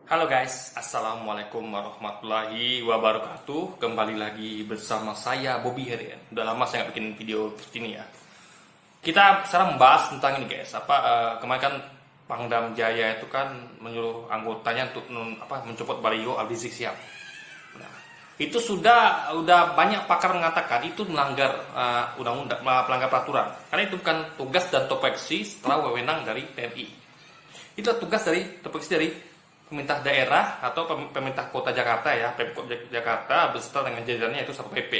Halo guys, Assalamualaikum warahmatullahi wabarakatuh. Kembali lagi bersama saya Bobby Herian. Udah lama saya nggak bikin video seperti ini ya. Kita sekarang membahas tentang ini guys. Kemarin kan Pangdam Jaya itu kan menyuruh anggotanya untuk mencopot baliho Habib Rizik Syihab. Nah, itu udah banyak pakar mengatakan itu melanggar undang-undang, melanggar peraturan. Karena itu bukan tugas dan topoksi setelah wewenang dari TNI. Itu tugas dari topoksi dari pemerintah daerah atau pemerintah kota Jakarta ya, Pemkot Jakarta beserta dengan jajarannya itu Satpol PP.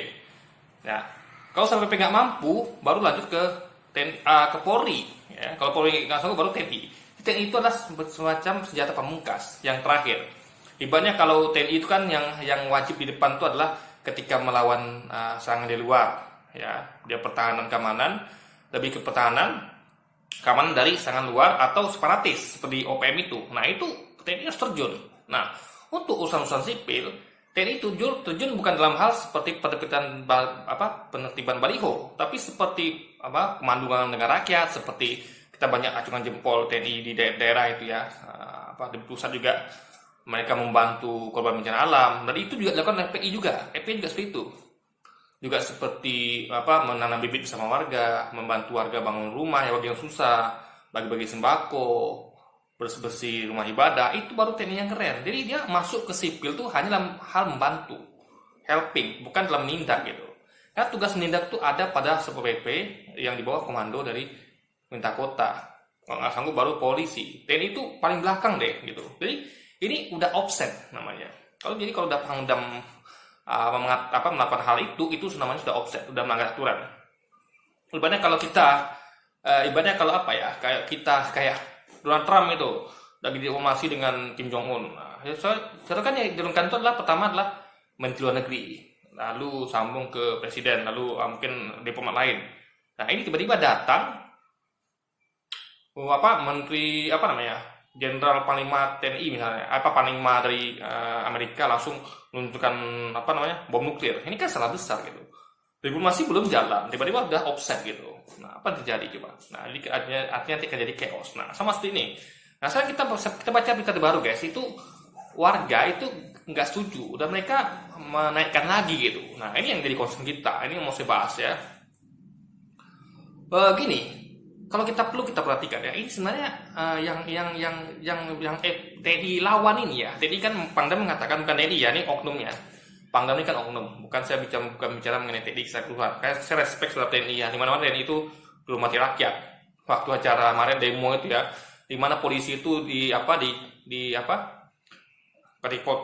Nah, kalau Satpol PP nggak mampu, baru lanjut ke ke Polri. Ya. Kalau Polri nggak sanggup, baru TNI. TNI itu adalah semacam senjata pamungkas yang terakhir. Ibaratnya kalau TNI itu kan yang wajib di depan itu adalah ketika melawan serangan dari luar. Ya, dia pertahanan keamanan, lebih ke pertahanan keamanan dari serangan luar atau separatis seperti OPM itu. Nah itu TNI harus terjun. Nah, untuk urusan-urusan sipil, TNI terjun bukan dalam hal seperti penertiban baliho, tapi seperti pemandangan dengan rakyat, seperti kita banyak acungan jempol TNI di daerah itu ya. Di pusat juga mereka membantu korban bencana alam. Dan itu juga dilakukan oleh FPI juga. FPI juga seperti itu. Juga seperti menanam bibit bersama warga, membantu warga bangun rumah ya bagi yang susah, bagi-bagi sembako, bersih-bersih rumah ibadah. Itu baru TNI yang keren. Jadi dia masuk ke sipil tuh hanya dalam hal membantu, helping, bukan dalam menindak gitu. Karena tugas menindak itu ada pada Satpol PP yang di bawah komando dari pemerintah kota. Kalau nggak sanggup baru polisi. TNI itu paling belakang deh gitu. Jadi ini udah offset namanya. Kalau udah Pangdam melakukan hal itu namanya sudah offset, sudah melanggar aturan. Ibaratnya kalau kayak Donald Trump itu lagi diplomasi dengan Kim Jong Un. Nah, saya kan yang diturunkan itu pertama adalah Menteri Luar Negeri, lalu sambung ke Presiden, lalu mungkin diplomat lain. Nah ini tiba-tiba datang Menteri Jenderal Panglima TNI misalnya, Panglima dari Amerika langsung menunjukkan bom nuklir. Ini kan salah besar gitu. Diplomasi belum jalan, tiba-tiba udah offset gitu. Nah, apa yang terjadi coba? Nah, ini artinya akan jadi chaos. Nah, sama seperti ini. Nah, sekarang kita baca berita terbaru guys, itu warga itu nggak setuju, dan mereka menaikkan lagi gitu. Nah, ini yang jadi concern kita. Ini yang mau saya bahas ya. Gini, kalau kita perhatikan ya, ini sebenarnya yang TNI lawan ini ya. TNI kan Pangdam mengatakan bukan TNI ya, ini oknumnya. Pangdam ini kan oknum, bukan bicara mengenai TNI secara keseluruhan. Saya respect terhadap TNI ya, dimana TNI itu belum mati rakyat. Waktu acara kemarin demo itu ya, dimana polisi itu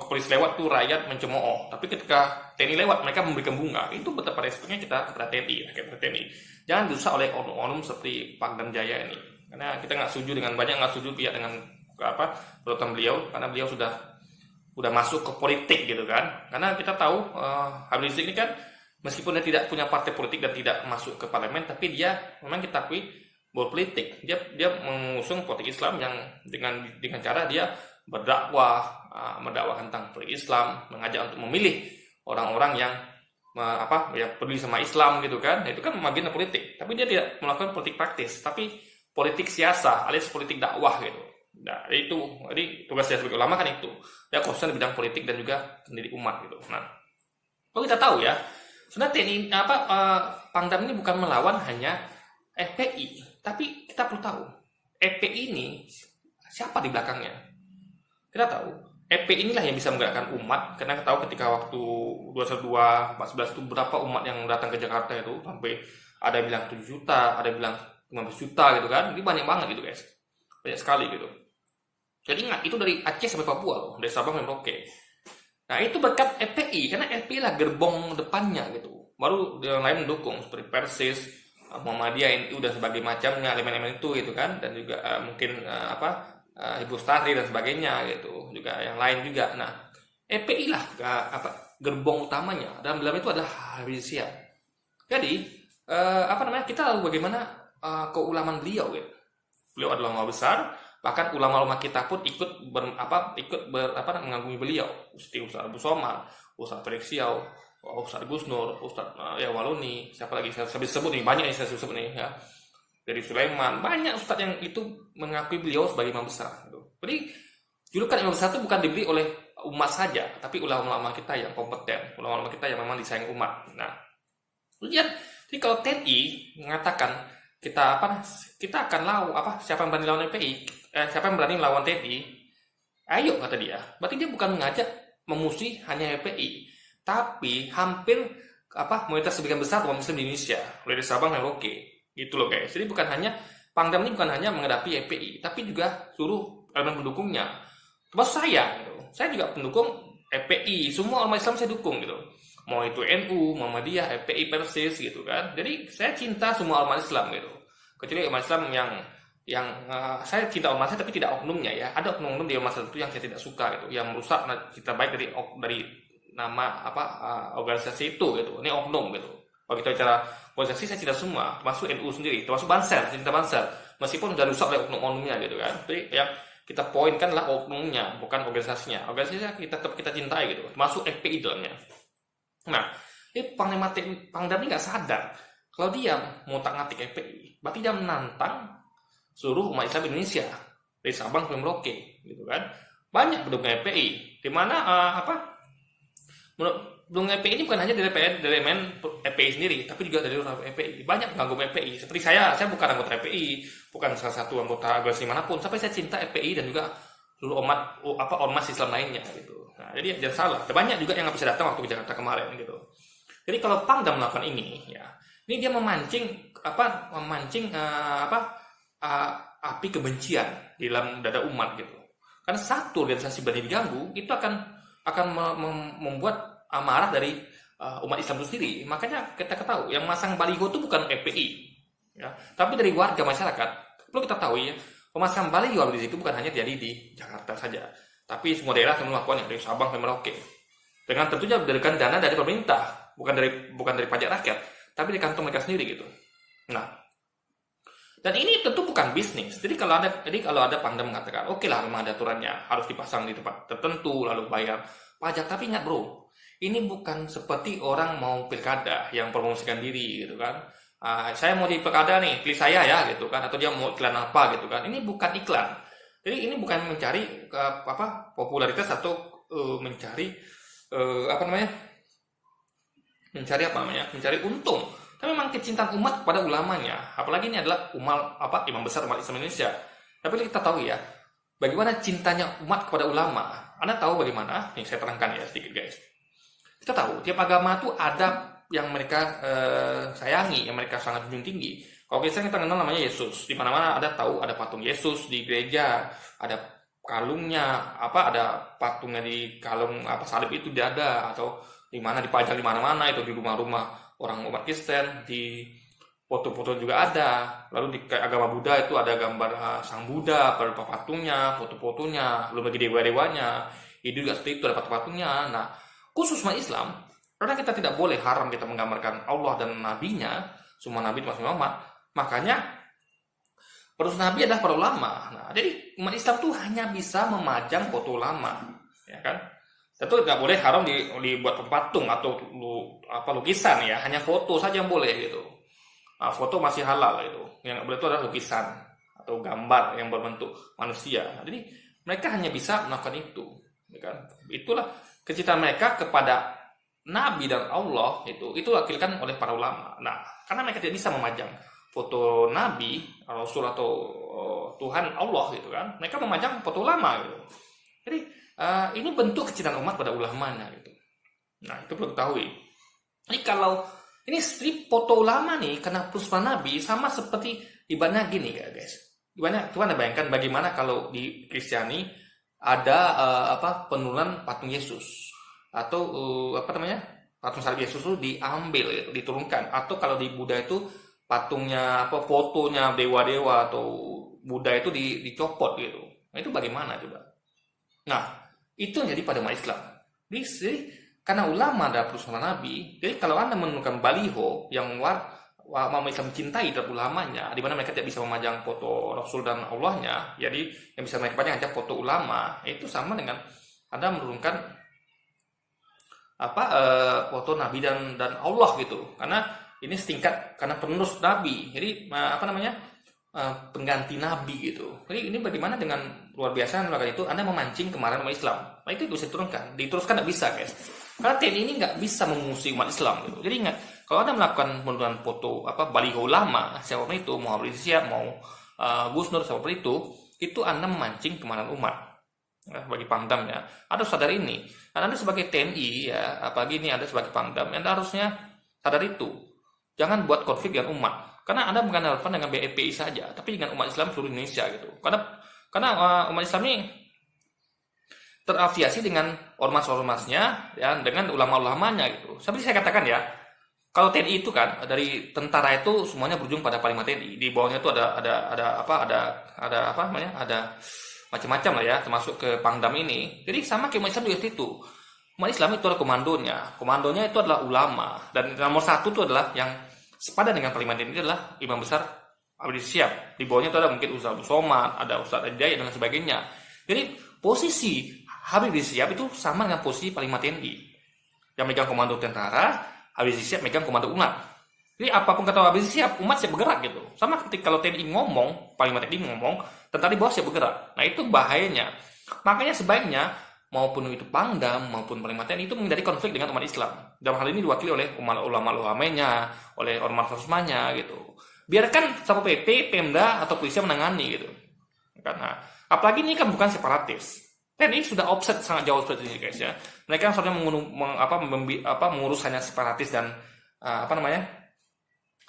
polisi lewat tuh rakyat mencemooh. Tapi ketika TNI lewat, mereka memberikan bunga. Itu betapa respeknya kita kepada TNI, rakyat TNI. Jangan dirusak oleh oknum seperti Pangdam Jaya ini. Karena kita nggak setuju banyak nggak setuju pihak dengan perbuatan beliau, karena beliau sudah masuk ke politik gitu kan. Karena kita tahu Habib Rizik ini kan meskipun dia tidak punya partai politik dan tidak masuk ke parlemen, tapi dia memang kita akui berpolitik. Dia mengusung politik Islam yang dengan cara dia mendakwah tentang politik Islam, mengajak untuk memilih orang-orang yang peduli sama Islam gitu kan. Nah, itu kan bagian politik. Tapi dia tidak melakukan politik praktis, tapi politik siasa alias politik dakwah gitu. Nah, jadi tugas saya sebagai ulama kan itu. Dia concern di bidang politik dan juga mendidik umat gitu. Nah, kalau kita tahu ya, sebenarnya TNI Pangdam ini bukan melawan hanya FPI, tapi kita perlu tahu FPI ini siapa di belakangnya. Kita tahu FPI inilah yang bisa menggerakkan umat, karena kita tahu ketika waktu 2014 itu berapa umat yang datang ke Jakarta itu, sampai ada yang bilang 7 juta, ada yang bilang 15 juta gitu kan. Ini banyak banget gitu guys. Banyak sekali gitu. Jadi ingat, itu dari Aceh sampai Papua loh, dari Sabang sampai Merauke. Nah itu berkat FPI, karena FPI lah gerbong depannya gitu. Baru yang lain mendukung seperti Persis, Muhammadiyah, NU dan sebagainya macamnya, elemen-elemen itu gitu kan, dan juga mungkin Ibu Stari dan sebagainya gitu, juga yang lain juga. Nah FPI lah gerbong utamanya, dan dalam itu adalah Habib Rizik Syihab. Jadi kita tahu bagaimana keulamaan beliau gitu. Beliau adalah ulama besar, bahkan ulama-ulama kita pun ikut mengagumi beliau. Ustaz Abu Somad, Ustaz Felix Siau, Ustaz Gus Nur, Ustaz Waluni, siapa lagi saya bisa sebut nih, banyak yang saya sebut nih ya. Dari Sulaiman, banyak ustaz yang itu mengakui beliau sebagai imam besar gitu. Jadi Julukan imam besar itu bukan diberi oleh umat saja, tapi ulama-ulama kita yang kompeten, ulama-ulama kita yang memang disayang umat. Nah, lihat, jadi kalau TNI mengatakan kita akan siapa yang berani lawan FPI, siapa yang berani melawan TNI, ayo kata dia. Berarti dia bukan mengajak memusuhi hanya FPI, tapi hampir mayoritas sebagian besar umat Muslim di Indonesia, mulai dari Sabang sampai Merauke, gitu loh guys. Jadi bukan hanya Pangdam ini bukan hanya menghadapi FPI, tapi juga seluruh elemen pendukungnya. Termasuk saya, gitu. Saya juga pendukung FPI, semua umat Islam saya dukung gitu. Mau itu NU, Muhammadiyah, FPI, Persis gitu kan. Jadi saya cinta semua umat Islam gitu. Kecuali umat Islam yang saya cinta umat saya tapi tidak oknumnya ya. Ada oknum-oknum di umat Islam itu yang saya tidak suka gitu, yang merusak cita baik dari nama organisasi itu gitu. Ini oknum gitu. Kalau kita bicara organisasi saya cinta semua, termasuk NU sendiri, termasuk Banser, saya cinta Banser. Meskipun sudah rusak oleh oknum-oknumnya gitu kan. Tapi yang kita poinkan lah oknumnya, bukan organisasinya. Organisasinya kita tetap kita cintai gitu, termasuk FPI dalamnya. Nah, ini Panglima Pangdam ini nggak sadar kalau dia mau tak-ngatik FPI, berarti dia menantang seluruh umat Islam Indonesia dari Sabang sampai Merauke, gitu kan? Banyak pendukung FPI, di mana pendukung FPI ini bukan hanya dari elemen FPI sendiri, tapi juga dari orang FPI. Banyak pengagum FPI. Seperti saya bukan anggota FPI, bukan salah satu anggota organisasi manapun, tapi saya cinta FPI dan juga seluruh ormas Islam lainnya gitu. Nah, jadi jangan salah. Banyak juga yang nggak bisa datang waktu ke Jakarta kemarin gitu. Jadi kalau Pangdam melakukan ini, ya, ini dia memancing api kebencian di dalam dada umat gitu. Karena satu organisasi berani diganggu, itu akan membuat amarah dari umat Islam itu sendiri. Makanya kita ketahui yang masang baliho itu bukan FPI, ya, tapi dari warga masyarakat. Perlu kita tahu ya, pemasang baliho di situ bukan hanya terjadi di Jakarta saja, tapi semua daerah yang melakukan dari Sabang sampai Merauke. Dengan tentunya berdasarkan dana dari pemerintah, bukan dari pajak rakyat, tapi dari kantong mereka sendiri gitu. Nah, dan ini tentu bukan bisnis. Jadi kalau ada Pangdam mengatakan, oke lah memang ada aturannya, harus dipasang di tempat tertentu, lalu bayar pajak. Tapi ingat bro, ini bukan seperti orang mau pilkada yang promosikan diri gitu kan. Saya mau di pilkada nih, pilih saya ya gitu kan. Atau dia mau iklan apa gitu kan. Ini bukan iklan. Jadi ini bukan mencari popularitas atau mencari mencari untung. Tapi memang kecintaan umat kepada ulamanya. Apalagi ini adalah imam besar umat Islam Indonesia. Tapi kita tahu ya, bagaimana cintanya umat kepada ulama. Anda tahu bagaimana? Nih saya terangkan ya sedikit guys. Kita tahu tiap agama itu ada yang mereka sayangi, yang mereka sangat junjung tinggi. Kalau kita kenal namanya Yesus. Di mana-mana ada patung Yesus di gereja, ada kalungnya, ada patungnya di kalung salib itu dia ada, atau di mana dipajang di mana-mana itu di rumah-rumah orang umat Kristen, di foto-foto juga ada. Lalu di agama Buddha itu ada gambar sang Buddha, beberapa patungnya, foto-fotonya, belum lagi dewa-dewanya. Itu juga seperti itu ada patungnya. Nah, khusus umat Islam, karena kita tidak boleh haram kita menggambarkan Allah dan Nabi-Nya, semua Nabi termasuk Muhammad, makanya penerus Nabi adalah para ulama. Nah, jadi umat Islam tuh hanya bisa memajang foto ulama, ya kan? Tentu nggak boleh haram dibuat patung atau lukisan ya, hanya foto saja yang boleh gitu. Foto masih halal itu, yang nggak boleh itu adalah lukisan atau gambar yang berbentuk manusia. Nah, jadi mereka hanya bisa melakukan itu, ya kan? Itulah kecintaan mereka kepada Nabi dan Allah itu diwakilkan oleh para ulama. Nah, karena mereka tidak bisa memajang foto Nabi, Rasul atau Tuhan Allah gitu kan, mereka memajang foto ulama gitu. Jadi ini bentuk kecintaan umat pada ulamanya gitu. Nah, itu perlu ketahui. Jadi kalau ini strip foto ulama nih karena perusahaan Nabi sama seperti ibaratnya gini ya guys. Ibaratnya Tuhan bayangkan bagaimana kalau di Kristiani ada penurunan patung Yesus atau patung salib Yesus itu diambil gitu, diturunkan, atau kalau di Buddha itu patungnya fotonya dewa-dewa atau Buddha itu dicopot gitu. Nah, itu bagaimana coba? Nah, itu yang jadi pada umat Islam. Jadi karena ulama adalah perusahaan Nabi, jadi kalau Anda menemukan baliho yang umat Islam cintai terhadap ulamanya, di mana mereka tidak bisa memajang foto Rasul dan Allahnya, jadi yang bisa mereka pajang hanya foto ulama, itu sama dengan Anda menurunkan foto Nabi dan Allah gitu. Karena ini setingkat karena penerus Nabi. Jadi pengganti nabi gitu. Jadi ini bagaimana dengan luar biasa melakukan itu? Anda memancing kemarahan umat Islam. Nah itu bisa diturunkan. Diteruskan nggak bisa guys. Karena TNI ini nggak bisa mengungsi umat Islam gitu. Jadi ingat, kalau Anda melakukan penurunan foto baliho ulama siapapun itu, mau Habib Rizik Syihab, mau Gus Nur siapapun itu Anda memancing kemarahan umat. Bagi Pangdam ya, Anda sadar ini. Dan Anda sebagai TNI ya, apalagi ini Anda sebagai Pangdam, Anda harusnya sadar itu. Jangan buat konflik dengan umat. Karena Anda bukan relevan dengan BFPI saja, tapi dengan umat Islam seluruh Indonesia gitu. Karena umat Islam ini terafiliasi dengan ormas-ormasnya ya, dengan ulama-ulamanya gitu. Seperti saya katakan ya, kalau TNI itu kan dari tentara itu semuanya berujung pada Panglima TNI. Di bawahnya itu ada macam-macam lah ya, termasuk ke Pangdam ini. Jadi sama kayak umat Islam juga itu. Umat Islam itu adalah komandonya. Komandonya itu adalah ulama. Dan nomor satu itu adalah yang sepadan dengan Panglima TNI adalah Imam Besar Habib Rizik Syihab. Di bawahnya itu ada mungkin Ustaz Abdul Somad, ada Ustaz Hidayat dan sebagainya. Jadi posisi Habib Rizik Syihab itu sama dengan posisi Panglima TNI. Yang megang komando tentara, Habib Rizik Syihab megang komando umat. Jadi apapun kata Habib Rizik Syihab, umat siap bergerak gitu. Sama ketika kalau TNI ngomong, Panglima TNI ngomong, tentara di bawah siap bergerak. Nah itu bahayanya. Makanya sebaiknya maupun itu Pangdam maupun Panglima TNI itu menghindari konflik dengan umat Islam. Dalam hal ini diwakili oleh ulama-ulamanya, oleh ormas-ormasnya gitu. Biarkan Satpol PP, Pemda atau polisi menangani gitu. Karena apalagi ini kan bukan separatis. TNI sudah offset sangat jauh seperti ini guys ya. Mereka seharusnya mengurus hanya separatis dan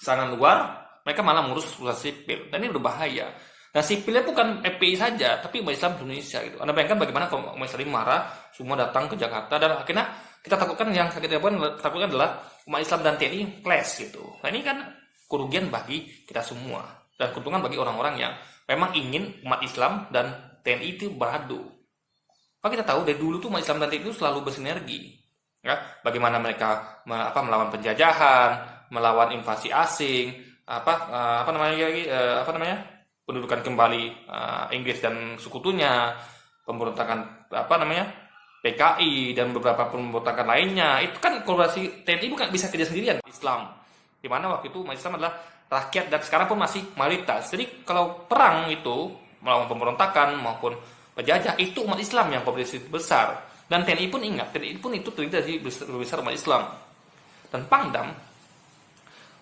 serangan luar. Mereka malah mengurus urusan sipil. Dan ini berbahaya. Nah sipilnya bukan FPI saja, tapi umat Islam di Indonesia gitu. Anda bayangkan bagaimana kalau umat Islam marah, semua datang ke Jakarta dan akhirnya kita takutkan adalah umat Islam dan TNI clash gitu. Nah ini kan kerugian bagi kita semua dan keuntungan bagi orang-orang yang memang ingin umat Islam dan TNI itu beradu. Pak kita tahu dari dulu tuh umat Islam dan TNI itu selalu bersinergi. Ya, bagaimana mereka melawan penjajahan, melawan invasi asing, pendudukan kembali Inggris dan sekutunya, pemberontakan PKI dan beberapa pemberontakan lainnya. Itu kan kolaborasi TNI bukan bisa kerja sendirian. Islam, di mana waktu itu umat Islam adalah rakyat dan sekarang pun masih mayoritas. Jadi kalau perang itu melawan pemberontakan maupun penjajah itu umat Islam yang populasi besar. Dan TNI pun ingat, TNI pun itu terdiri dari besar umat Islam. Dan Pangdam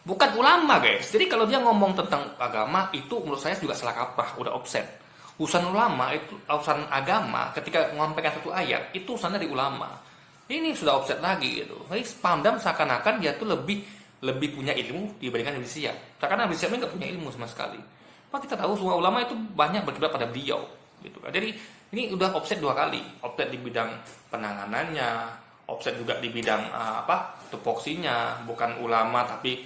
bukan ulama guys. Jadi kalau dia ngomong tentang agama itu menurut saya juga salah kaprah, udah offset. Urusan ulama itu, urusan agama ketika menyampaikan satu ayat itu urusannya dari ulama. Ini sudah offset lagi gitu. Jadi Pangdam seakan-akan dia tuh lebih punya ilmu dibandingkan Habib Rizik Syihab. Seakan Habib Rizik Syihab nggak punya ilmu sama sekali. Pak kita tahu semua ulama itu banyak berkiblat pada beliau gitu kan. Jadi ini udah offset dua kali. Offset di bidang penanganannya, offset juga di bidang tupoksinya, bukan ulama tapi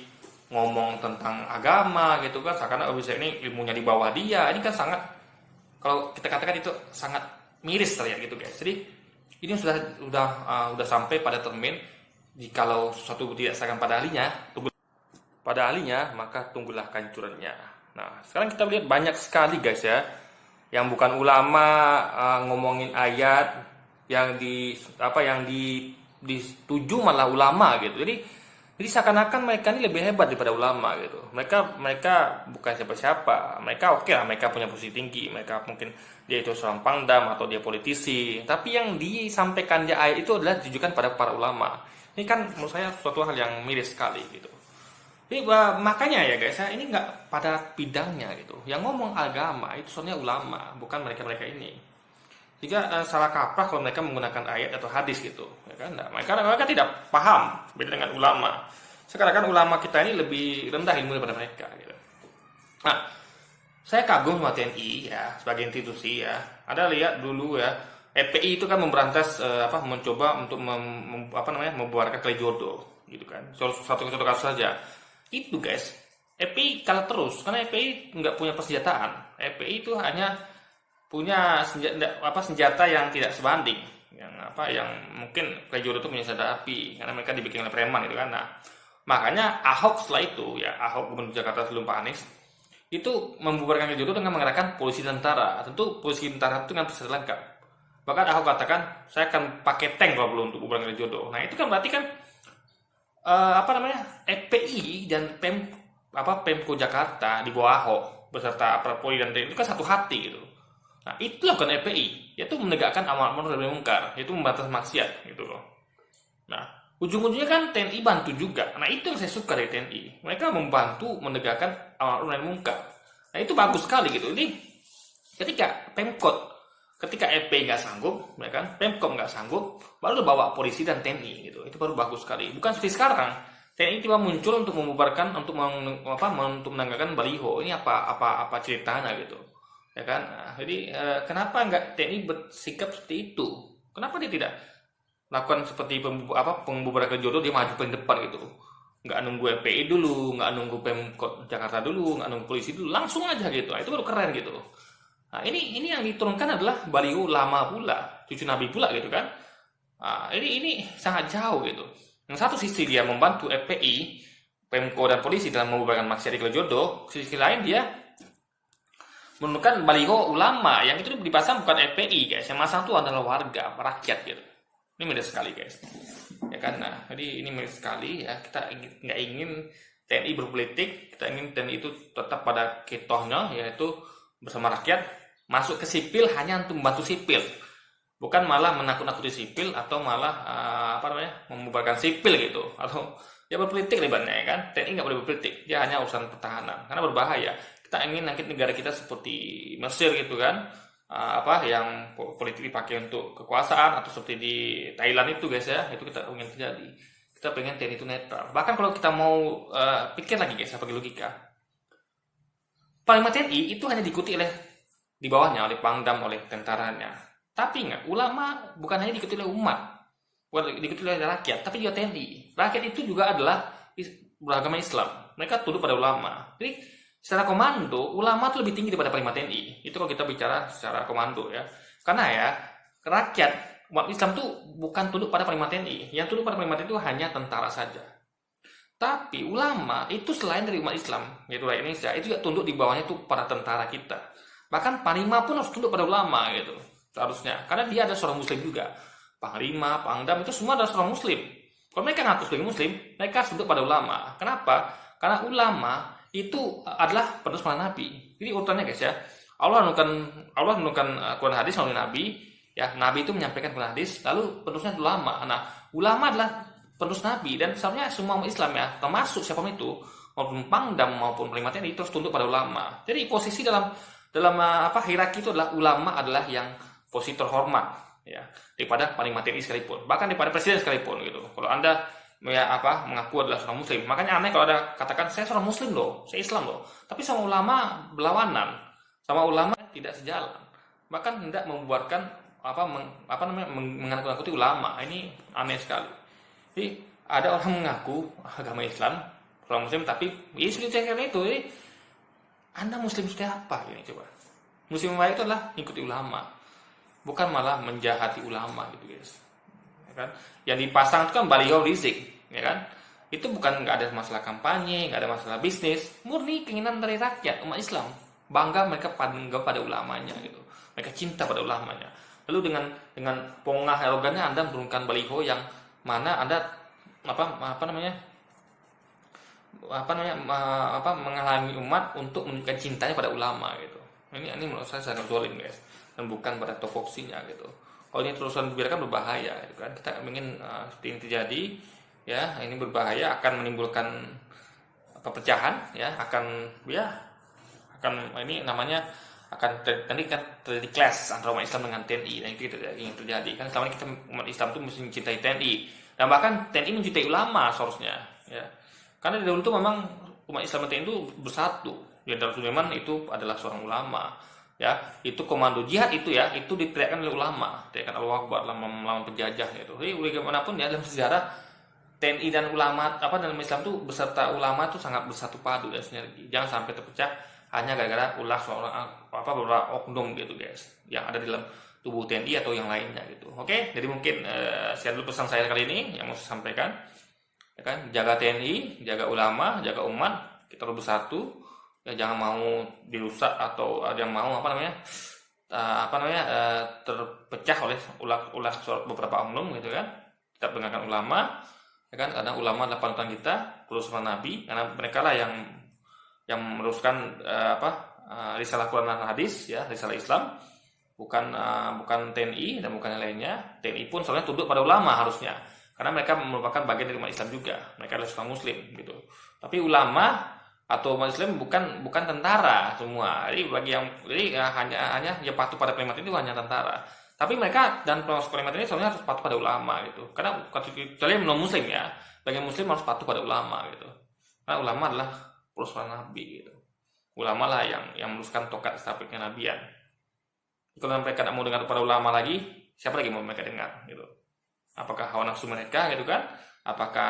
ngomong tentang agama gitu kan, seakan bisa ini ilmunya di bawah dia. Ini kan sangat, kalau kita katakan itu sangat miris terlihat gitu guys. Jadi ini sudah sampai pada termin, jikalau sesuatu tidak disahkan pada ahlinya, maka tunggulah kehancurannya. Nah sekarang kita lihat banyak sekali guys ya, yang bukan ulama ngomongin ayat yang dituju malah ulama gitu. Jadi seakan-akan mereka ini lebih hebat daripada ulama gitu. Mereka bukan siapa-siapa. Mereka oke lah, mereka punya posisi tinggi. Mereka mungkin dia itu seorang Pangdam atau dia politisi. Tapi yang disampaikan di ayat itu adalah ditujukan pada para ulama. Ini kan menurut saya suatu hal yang miris sekali gitu. Jadi makanya ya guys, ini nggak pada bidangnya gitu. Yang ngomong agama itu soalnya ulama, bukan mereka-mereka ini. Jika salah kaprah kalau mereka menggunakan ayat atau hadis gitu, ya kan? Nah, mereka tidak paham beda dengan ulama. Sekarang kan ulama kita ini lebih rendah ilmu daripada mereka. Gitu. Nah, saya kagum sama TNI ya sebagai institusi ya. Ada lihat dulu ya, FPI itu kan memberantas mencoba untuk membuarkan Kalijodo, gitu kan. Satu kasus saja. Itu guys, FPI kalah terus karena FPI nggak punya persenjataan. FPI itu hanya punya senjata yang tidak sebanding, yang mungkin Kalijodo itu punya senjata api karena mereka dibikin oleh preman gitu kan. Nah, makanya Ahok setelah itu ya, Ahok Gubernur Jakarta sebelum Pak Anies itu membubarkan Kalijodo dengan mengerahkan polisi tentara. Tentu polisi tentara itu dengan senjata lengkap. Bahkan Ahok katakan saya akan pakai tank kalau perlu untuk membubarkan Kalijodo. Nah itu kan berarti kan FPI dan Pemko Jakarta di bawah Ahok beserta aparat Polri dan TNI itu kan satu hati gitu. Nah, itulah bukan FPI, yaitu menegakkan amar ma'ruf nahi munkar, yaitu membatas maksiat gitu loh. Nah, ujung-ujungnya kan TNI bantu juga. Nah, itu yang saya suka dari TNI. Mereka membantu menegakkan amar ma'ruf nahi munkar. Nah, itu bagus sekali gitu. Ini ketika ketika FPI nggak sanggup, ya kan, Pemkot nggak sanggup, baru bawa polisi dan TNI gitu. Itu baru bagus sekali. Bukan seperti sekarang. TNI tiba muncul untuk membubarkan, untuk untuk menanggalkan baliho. Ini apa ceritanya gitu, ya kan? Nah, jadi kenapa nggak TNI bersikap seperti itu? Kenapa dia tidak lakukan seperti pembubaran ke jodoh, dia maju ke depan gitu, nggak nunggu FPI dulu, nggak nunggu Pemkot Jakarta dulu, nggak nunggu polisi dulu, langsung aja gitu. Nah, itu baru keren gitu. Nah, ini yang diturunkan adalah baliho lama pula, cucu Nabi pula gitu kan. Nah, ini sangat jauh gitu. Yang satu sisi dia membantu FPI, Pemko dan polisi dalam membubarkan maksiat di Kalijodo, sisi lain dia menurunkan baliho ulama yang itu dipasang bukan FPI guys, yang masang itu adalah warga, rakyat gitu. Ini miris sekali guys, ya kan? Nah, jadi ini miris sekali ya. Kita nggak ingin TNI berpolitik, kita ingin TNI itu tetap pada ketohnya, yaitu bersama rakyat, masuk ke sipil hanya untuk membantu sipil, bukan malah menakut-nakuti sipil atau malah membubarkan sipil gitu, atau ya berpolitik lebarnya ya kan. TNI nggak boleh berpolitik, dia hanya urusan pertahanan karena berbahaya. Kita ingin nanti negara kita seperti Mesir gitu kan, yang politik dipakai untuk kekuasaan, atau seperti di Thailand itu guys ya, itu kita ingin terjadi. Kita pengen TNI itu netral. Bahkan kalau kita mau pikir lagi guys, pakai logika, Panglima TNI itu hanya diikuti di bawahnya oleh Pangdam, oleh tentaranya. Tapi ingat, ulama bukan hanya diikuti oleh umat, bukan diikuti oleh rakyat, tapi juga TNI. Rakyat itu juga adalah beragama Islam. Mereka tunduk pada ulama. Jadi secara komando, ulama itu lebih tinggi daripada Panglima TNI. Itu kalau kita bicara secara komando ya. Karena ya, rakyat umat Islam itu bukan tunduk pada Panglima TNI. Yang tunduk pada Panglima TNI itu hanya tentara saja. Tapi ulama itu selain dari umat Islam, yaitu rakyat Indonesia, itu juga tunduk di bawahnya itu para tentara kita. Bahkan Panglima pun harus tunduk pada ulama gitu, seharusnya. Karena dia ada seorang muslim juga. Panglima, Pangdam itu semua adalah seorang muslim. Kalau mereka ngaku sebagai muslim, mereka harus tunduk pada ulama. Kenapa? Karena ulama itu adalah penerus para nabi. Jadi urutannya guys ya. Allah menurunkan Quran hadis melalui nabi, ya. Nabi itu menyampaikan Quran hadis, lalu penerusnya ulama. Nah, ulama adalah penerus nabi, dan sebenarnya semua umat Islam ya, termasuk siapapun itu, maupun Pangdam maupun Panglima TNI, terus tunduk pada ulama. Jadi posisi dalam hierarki itu adalah ulama adalah yang posisi terhormat ya, daripada Panglima TNI sekalipun, bahkan daripada presiden sekalipun gitu. Kalau Anda mengaku adalah seorang muslim, makanya aneh kalau ada katakan saya seorang muslim loh, saya Islam loh, tapi sama ulama berlawanan, sama ulama tidak sejalan, bahkan hendak membuarkan mengaku-ngakuti ulama. Ini aneh sekali. Jadi ada orang mengaku agama Islam, orang muslim, tapi ya seperti itu. Jadi Anda muslim seperti apa ini coba? Muslim baik itu adalah ikuti ulama, bukan malah menjahati ulama gitu guys. Ya kan? Yang dipasang itu kan baliho rizik, ya kan? Itu bukan nggak ada masalah kampanye, nggak ada masalah bisnis, murni keinginan dari rakyat umat Islam, bangga mereka pada ulamanya gitu, mereka cinta pada ulamanya. Lalu dengan pongah erogannya Anda menurunkan baliho yang mana Anda menghalangi umat untuk menunjukkan cintanya pada ulama gitu. Ini menurut saya sangat zalim guys, dan bukan pada topoksinya gitu. Kalau ini terusan dibiarkan berbahaya gitu kan. Kita ingin seperti ini terjadi ya, ini berbahaya, akan menimbulkan perpecahan ya, akan ini namanya akan nanti kan terjadi clash antara umat Islam dengan TNI, dan itu yang terjadi kan. Selama ini kita umat Islam itu mesti mencintai TNI, dan bahkan TNI mencintai ulama seharusnya ya, karena dahulu itu memang umat Islam dan TNI itu bersatu. Jenderal Sudirman itu adalah seorang ulama ya, itu komando jihad itu ya, itu diteriakkan oleh ulama, teriakan Allahu Akbar dalam melawan penjajah gitu. Jadi bagaimanapun ya, dalam sejarah TNI dan ulama dalam Islam itu beserta ulama itu sangat bersatu padu dan sinergi. Jangan sampai terpecah hanya gara-gara ulah seorang beberapa oknum gitu guys, yang ada di dalam tubuh TNI atau yang lainnya gitu. Oke, jadi mungkin sekian dulu pesan saya kali ini yang mau saya sampaikan. Ya kan, jaga TNI, jaga ulama, jaga umat, kita harus bersatu. Ya, jangan mau dirusak atau ada yang mau terpecah oleh ulah beberapa oknum gitu kan. Kita dengarkan ulama, ya kan, karena ulama adalah panutan kita, terus Nabi, karena mereka lah yang meneruskan risalah Quran dan hadis, ya, risalah Islam, bukan TNI dan bukan yang lainnya. TNI pun soalnya tunduk pada ulama harusnya, karena mereka merupakan bagian dari umat Islam juga, mereka adalah suka Muslim gitu. Tapi ulama atau umat Islam bukan tentara semua. Jadi hanya yang patuh pada kalimat itu hanya tentara. Tapi mereka dan pengasuh kalimat ini sebenarnya harus patuh pada ulama gitu. Karena kecuali non Muslim, ya, bagi Muslim harus patuh pada ulama gitu. Karena ulama adalah perusahaan Nabi gitu. Ulama lah yang meluruskan tongkat estafetnya nabian. Kalau mereka tidak mau dengar para ulama lagi, siapa lagi mau mereka dengar gitu? Apakah hawa nafsu mereka gitu kan? Apakah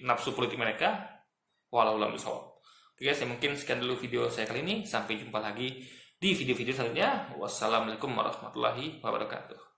nafsu politik mereka? Walau alam bisawab. Oke guys, mungkin sekian dulu video saya kali ini. Sampai jumpa lagi di video-video selanjutnya. Wassalamualaikum warahmatullahi wabarakatuh.